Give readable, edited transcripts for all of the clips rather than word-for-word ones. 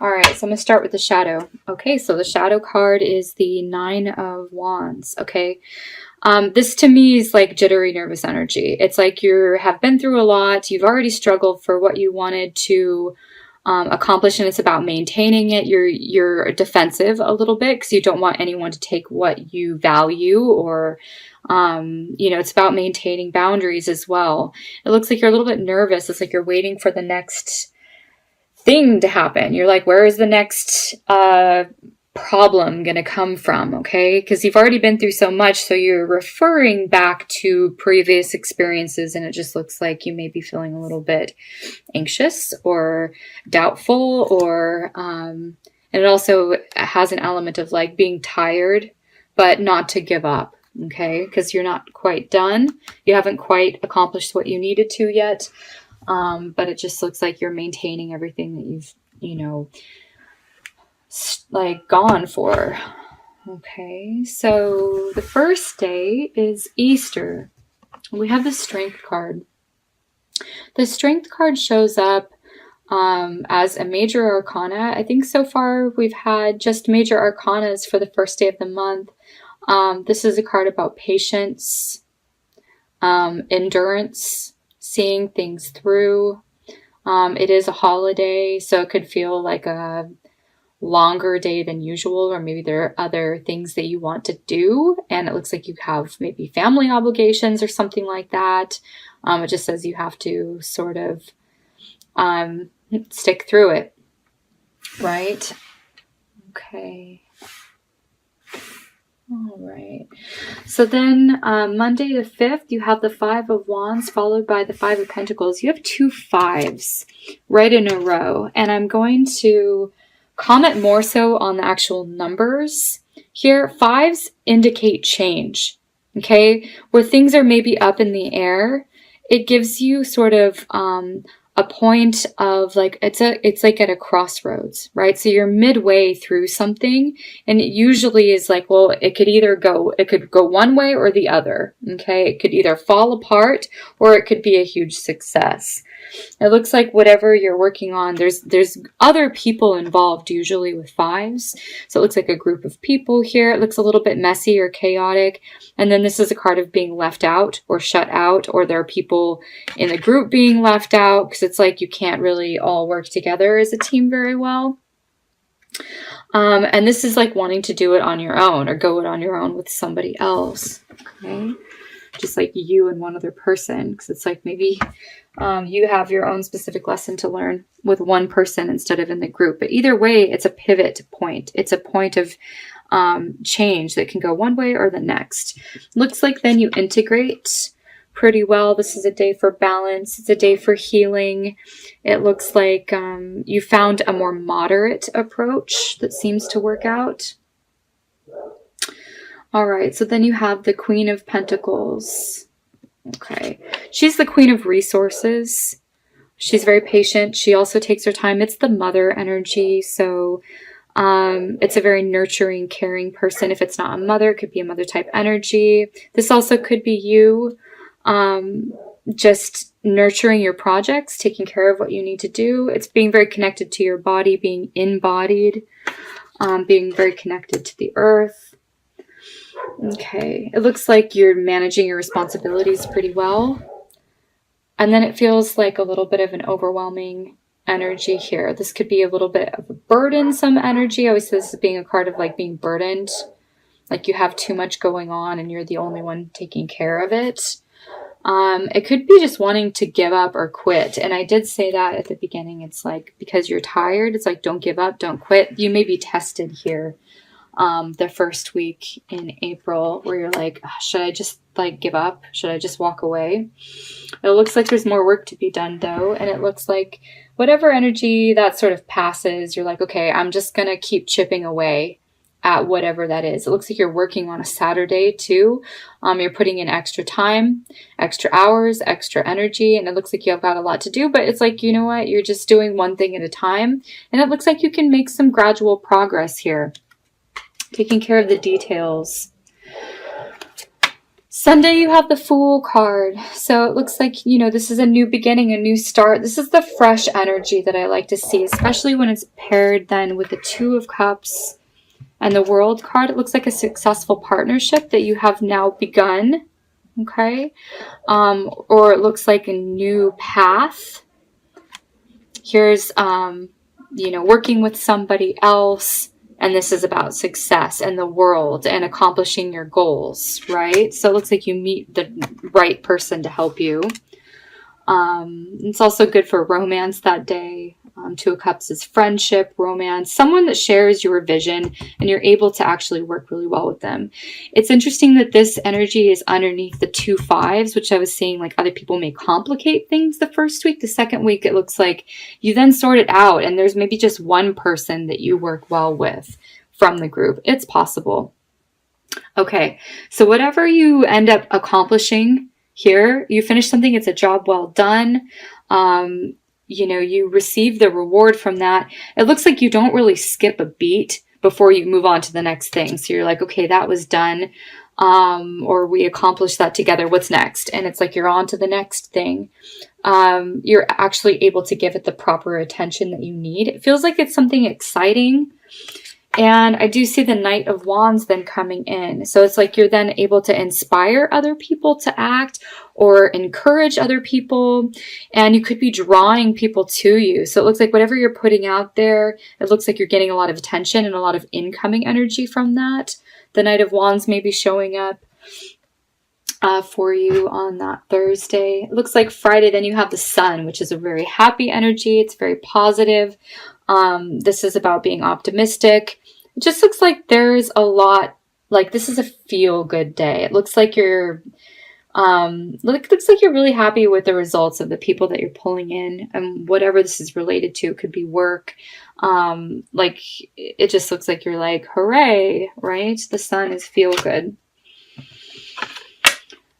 All right, so I'm going to start with the shadow. Okay, so the shadow card is the Nine of Wands. Okay, this to me is like jittery, nervous energy. It's like you have been through a lot. You've already struggled for what you wanted to accomplish, and it's about maintaining it. You're defensive a little bit because you don't want anyone to take what you value, or it's about maintaining boundaries as well. It looks like you're a little bit nervous. It's like you're waiting for the next thing to happen. You're like, where is the next problem going to come from? Okay, because you've already been through so much, so you're referring back to previous experiences, and it just looks like you may be feeling a little bit anxious or doubtful, or and it also has an element of like being tired, but not to give up. Okay, because you're not quite done. You haven't quite accomplished what you needed to yet. But it just looks like you're maintaining everything that you've, like gone for. Okay, so the first day is Easter. We have the Strength card. The Strength card shows up as a major arcana. I think so far we've had just major arcanas for the first day of the month. This is a card about patience, endurance, seeing things through. It is a holiday, so it could feel like a longer day than usual, or maybe there are other things that you want to do, and it looks like you have maybe family obligations or something like that. It just says you have to sort of stick through it, right? Okay. All right. So then Monday the 5th, you have the Five of Wands followed by the Five of Pentacles. You have two fives right in a row. And I'm going to comment more so on the actual numbers here. Fives indicate change. Okay. Where things are maybe up in the air, it gives you sort of a point of like, it's like at a crossroads, right? So you're midway through something, and it usually is like, well, it could go one way or the other. Okay. It could either fall apart or it could be a huge success. It looks like whatever you're working on, there's other people involved usually with fives. So it looks like a group of people here. It looks a little bit messy or chaotic. And then this is a card of being left out or shut out, or there are people in the group being left out, because it's like you can't really all work together as a team very well. And this is like wanting to do it on your own, or go it on your own with somebody else. Okay. Just like you and one other person, because it's like maybe you have your own specific lesson to learn with one person instead of in the group. But either way, it's a pivot point. It's a point of change that can go one way or the next. Looks like then you integrate pretty well. This is a day for balance. It's a day for healing. It looks like you found a more moderate approach that seems to work out. All right, so then you have the Queen of Pentacles. Okay, she's the Queen of Resources. She's very patient. She also takes her time. It's the mother energy, so it's a very nurturing, caring person. If it's not a mother, it could be a mother type energy. This also could be you just nurturing your projects, taking care of what you need to do. It's being very connected to your body, being embodied, being very connected to the earth. Okay, it looks like you're managing your responsibilities pretty well. And then it feels like a little bit of an overwhelming energy here. This could be a little bit of a burdensome energy. I always say this is being a card of like being burdened. Like you have too much going on and you're the only one taking care of it. It could be just wanting to give up or quit. And I did say that at the beginning. It's like, because you're tired, it's like, don't give up, don't quit. You may be tested here. The first week in April, where you're like, should I just like give up? Should I just walk away? It looks like there's more work to be done though. And it looks like whatever energy that sort of passes, you're like, okay, I'm just going to keep chipping away at whatever that is. It looks like you're working on a Saturday too. You're putting in extra time, extra hours, extra energy, and it looks like you've got a lot to do, but it's like, you know what? You're just doing one thing at a time. And it looks like you can make some gradual progress here. Taking care of the details. Sunday, you have the Fool card. So it looks like, you know, this is a new beginning, a new start. This is the fresh energy that I like to see, especially when it's paired then with the Two of Cups and the World card. It looks like a successful partnership that you have now begun. Okay. Or it looks like a new path. Here's, you know, working with somebody else. And this is about success and the world and accomplishing your goals, right? So it looks like you meet the right person to help you. It's also good for romance that day. Two of Cups is friendship, romance, someone that shares your vision and you're able to actually work really well with them. It's interesting that this energy is underneath the 2 5s, which I was saying, like, other people may complicate things the first week. The second week, it looks like you then sort it out and there's maybe just one person that you work well with from the group. It's possible. Okay, so whatever you end up accomplishing here, you finish something, it's a job well done. You know, you receive the reward from that. It looks like you don't really skip a beat before you move on to the next thing. So you're like, okay, that was done. Or we accomplished that together. What's next? And it's like you're on to the next thing. You're actually able to give it the proper attention that you need. It feels like it's something exciting. And I do see the Knight of Wands then coming in. So it's like you're then able to inspire other people to act or encourage other people. And you could be drawing people to you. So it looks like whatever you're putting out there, it looks like you're getting a lot of attention and a lot of incoming energy from that. The Knight of Wands may be showing up for you on that Thursday. It looks like Friday, then you have the Sun, which is a very happy energy. It's very positive. This is about being optimistic. It just looks like there's a lot, like this is a feel-good day. It looks like you're, looks like you're really happy with the results of the people that you're pulling in and whatever this is related to. It could be work. Like it just looks like you're like, hooray, right? The Sun is feel-good.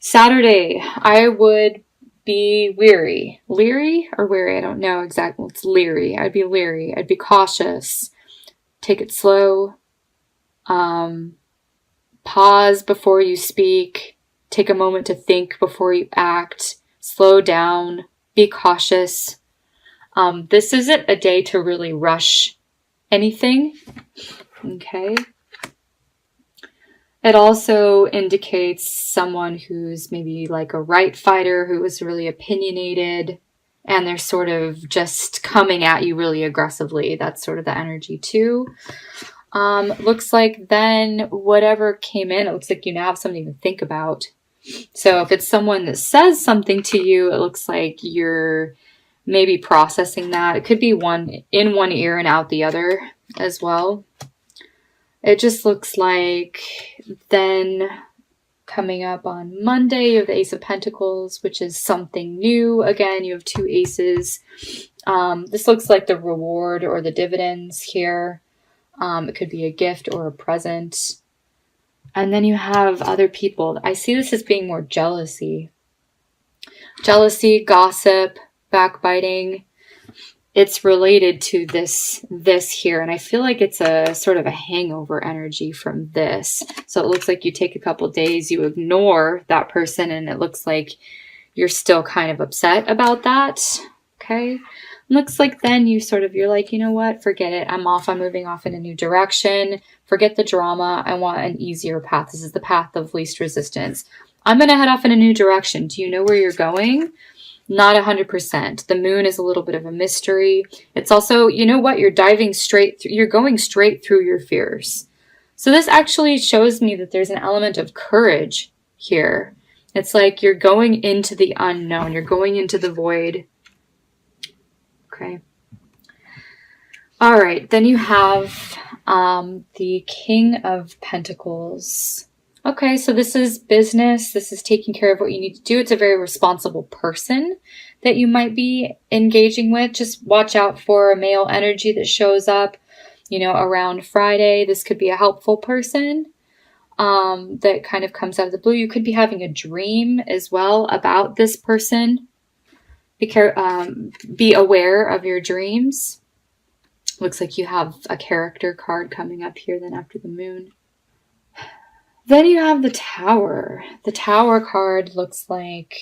Saturday, I would be leery or wary. I don't know exactly. It's leery. I'd be leery. I'd be cautious. Take it slow. Pause before you speak. Take a moment to think before you act. Slow down. Be cautious. This isn't a day to really rush anything. Okay. It also indicates someone who's maybe like a right fighter who is really opinionated and they're sort of just coming at you really aggressively. That's sort of the energy too. Looks like then whatever came in, it looks like you now have something to think about. So if it's someone that says something to you, it looks like you're maybe processing that. It could be one in one ear and out the other as well. It just looks like then coming up on Monday, you have the Ace of Pentacles, which is something new. Again, you have 2 aces. This looks like the reward or the dividends here. It could be a gift or a present. And then you have other people. I see this as being more jealousy. Jealousy, gossip, backbiting. It's related to this here. And I feel like it's a sort of a hangover energy from this. So it looks like you take a couple days, you ignore that person, and it looks like you're still kind of upset about that. Okay. Looks like then you're like, you know what? Forget it. I'm off. I'm moving off in a new direction. Forget the drama. I want an easier path. This is the path of least resistance. I'm going to head off in a new direction. Do you know where you're going? Not 100%. The moon is a little bit of a mystery. It's also, you know what? You're diving straight through, you're going straight through your fears. So this actually shows me that there's an element of courage here. It's like you're going into the unknown. You're going into the void. Okay. All right. Then you have the King of Pentacles. Okay, so this is business. This is taking care of what you need to do. It's a very responsible person that you might be engaging with. Just watch out for a male energy that shows up, you know, around Friday. This could be a helpful person that kind of comes out of the blue. You could be having a dream as well about this person. Be aware of your dreams. Looks like you have a character card coming up here then after the moon. Then you have the Tower. The Tower card looks like,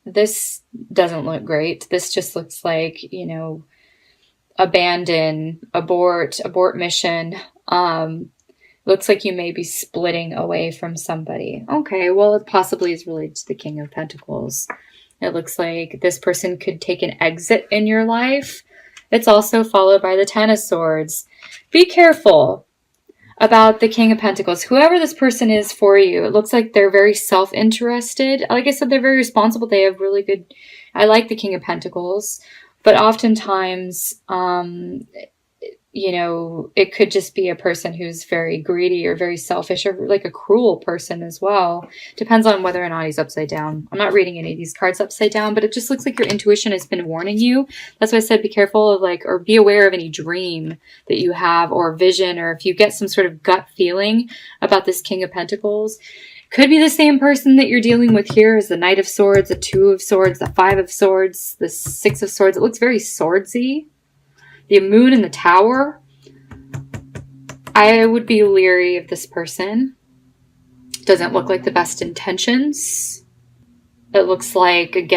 this doesn't look great. This just looks like, you know, abandon, abort mission. Looks like you may be splitting away from somebody. Okay, well, it possibly is related to the King of Pentacles. It looks like this person could take an exit in your life. It's also followed by the Ten of Swords. Be careful about the King of Pentacles. Whoever this person is for you, it looks like they're very self-interested. Like I said, they're very responsible. They have really good... I like the King of Pentacles. But oftentimes, you know, it could just be a person who's very greedy or very selfish or like a cruel person as well. Depends on whether or not he's upside down. I'm not reading any of these cards upside down, but it just looks like your intuition has been warning you. That's why I said be careful of like, or be aware of any dream that you have or vision, or if you get some sort of gut feeling about this King of Pentacles. Could be the same person that you're dealing with here as the Knight of Swords, the Two of Swords, the Five of Swords, the Six of Swords. It looks very swordsy. The Moon and the Tower. I would be leery of this person. Doesn't look like the best intentions. It looks like a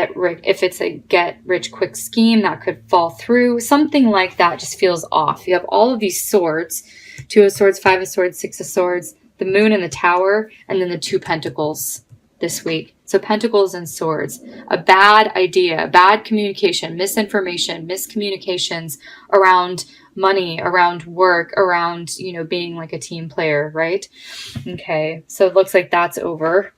if it's a get rich quick scheme, that could fall through. Something like that just feels off. You have all of these swords. Two of Swords, Five of Swords, Six of Swords, the Moon and the Tower, and then the Two Pentacles this week. So Pentacles and Swords. A bad idea, bad communication, misinformation, miscommunications around money, around work, around, you know, being like a team player, right? Okay, so it looks like that's over.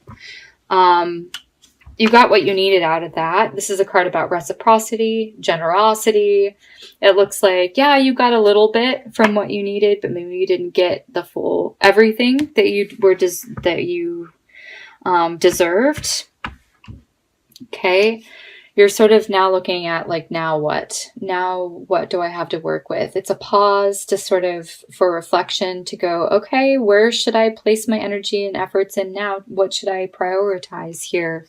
You got what you needed out of that. This is a card about reciprocity, generosity. It looks like, yeah, you got a little bit from what you needed, but maybe you didn't get the full everything that you deserved. Okay. You're sort of now looking at like, now what? Now what do I have to work with? It's a pause to sort of, for reflection, to go, okay, where should I place my energy and efforts in now? What should I prioritize here?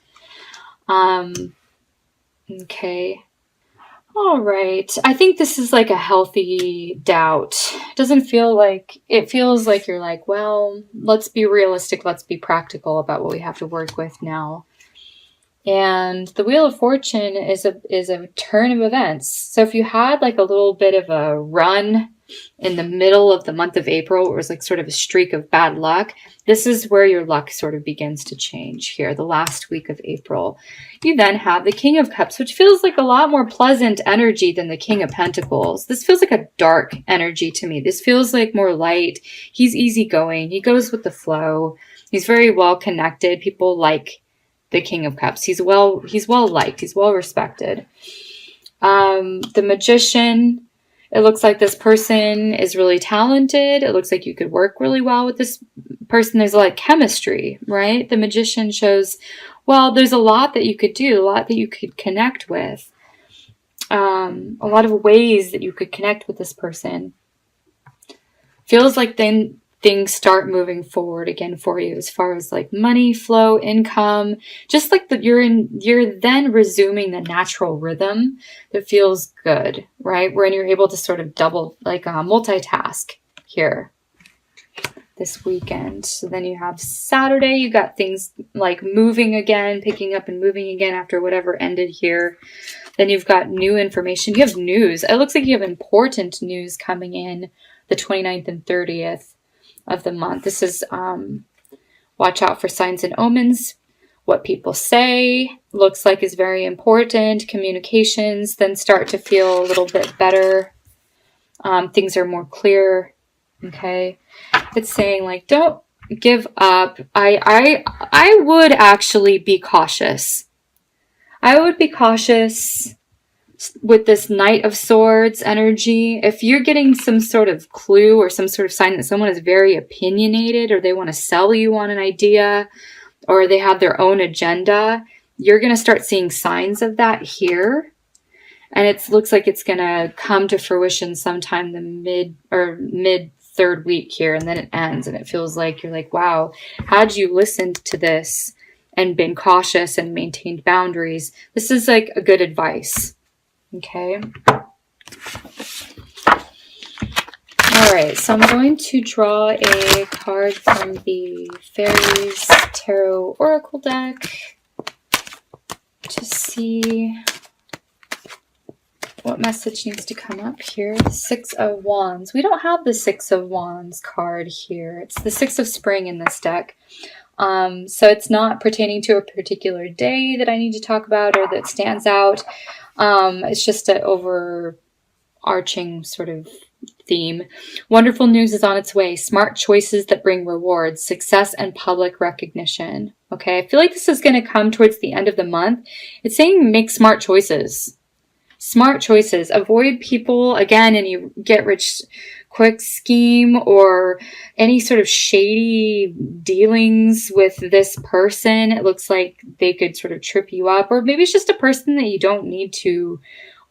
Okay. All right. I think this is like a healthy doubt. It feels like you're like, well, let's be realistic. Let's be practical about what we have to work with now. And the Wheel of Fortune is a turn of events. So if you had like a little bit of a run in the middle of the month of April, it was like sort of a streak of bad luck, this is where your luck sort of begins to change here, the last week of April. You then have the King of Cups, which feels like a lot more pleasant energy than the King of Pentacles. This feels like a dark energy to me. This feels like more light. He's easygoing. He goes with the flow. He's very well connected. People like the King of Cups. He's well liked. He's well respected. The Magician. It looks like this person is really talented. It looks like you could work really well with this person. There's a lot of chemistry, right? The Magician shows, well, there's a lot that you could do, a lot that you could connect with. A lot of ways that you could connect with this person. Feels like then things start moving forward again for you as far as like money flow, income, just like that you're then resuming the natural rhythm that feels good, right? When you're able to sort of multitask here this weekend. So then you have Saturday, you got things like moving again, picking up and moving again after whatever ended here. Then you've got new information. You have news. It looks like you have important news coming in the 29th and 30th. Of the month. This is watch out for signs and omens. What people say looks like is very important. Communications then start to feel a little bit better. Things are more clear. Okay. It's saying like, don't give up. I would actually be cautious. I would be cautious with this Knight of Swords energy. If you're getting some sort of clue or some sort of sign that someone is very opinionated, or they want to sell you on an idea, or they have their own agenda, you're going to start seeing signs of that here. And it looks like it's going to come to fruition sometime the mid third week here, and then it ends, and it feels like you're like, wow, had you listened to this and been cautious and maintained boundaries, this is like a good advice. Okay. All All right, so I'm going to draw a card from the Fairies Tarot Oracle deck to see what message needs to come up here. The Six of Wands. We don't have the Six of Wands card here. It's the Six of Spring in this deck. So it's not pertaining to a particular day that I need to talk about or that stands out. It's just an overarching sort of theme. Wonderful news is on its way. Smart choices that bring rewards, success, and public recognition. Okay, I feel like this is going to come towards the end of the month. It's saying make smart choices. Smart choices. Avoid people, again, any get rich quick scheme or any sort of shady dealings with this person. It looks like they could sort of trip you up, or maybe it's just a person that you don't need to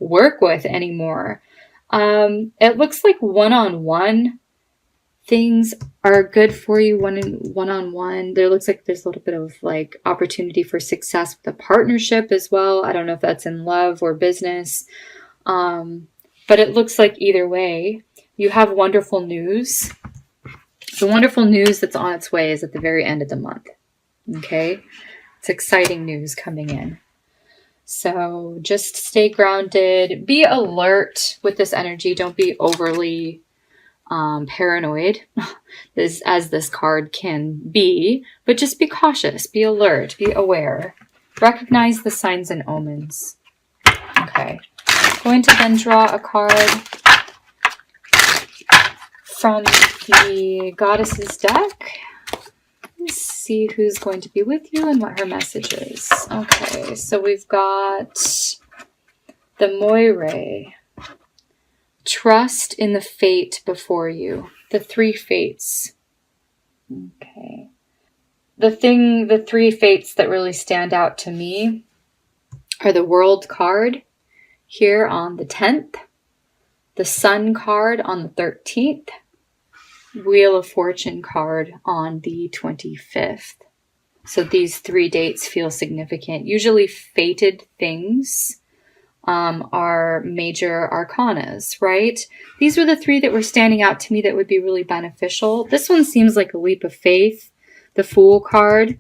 work with anymore. It looks like one-on-one things are good for you. One-on-one. There looks like there's a little bit of like opportunity for success with a partnership as well. I don't know if that's in love or business. But it looks like either way, you have wonderful news. The wonderful news that's on its way is at the very end of the month. Okay? It's exciting news coming in. So just stay grounded. Be alert with this energy. Don't be overly paranoid, as this card can be. But just be cautious. Be alert. Be aware. Recognize the signs and omens. Okay. Going to then draw a card from the Goddesses deck. Let's see who's going to be with you and what her message is. Okay, so we've got the Moire. Trust in the fate before you. The three fates. Okay. The three fates that really stand out to me are the World card here on the 10th, the Sun card on the 13th, Wheel of Fortune card on the 25th. So these 3 dates feel significant. Usually fated things are major arcanas, right? These were the 3 that were standing out to me that would be really beneficial. This one seems like a leap of faith. The Fool card.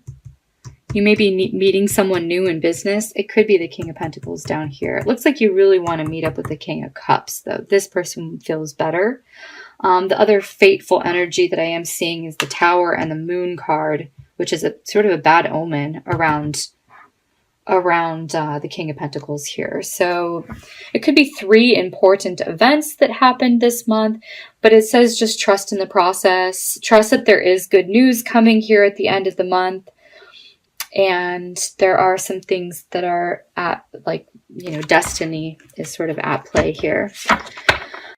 You may be meeting someone new in business. It could be the King of Pentacles down here. It looks like you really want to meet up with the King of Cups, though. This person feels better. The other fateful energy that I am seeing is the Tower and the Moon card, which is a sort of a bad omen around the King of Pentacles here. So it could be 3 important events that happened this month, but it says just trust in the process. Trust that there is good news coming here at the end of the month. And there are some things that are at, like, you know, destiny is sort of at play here.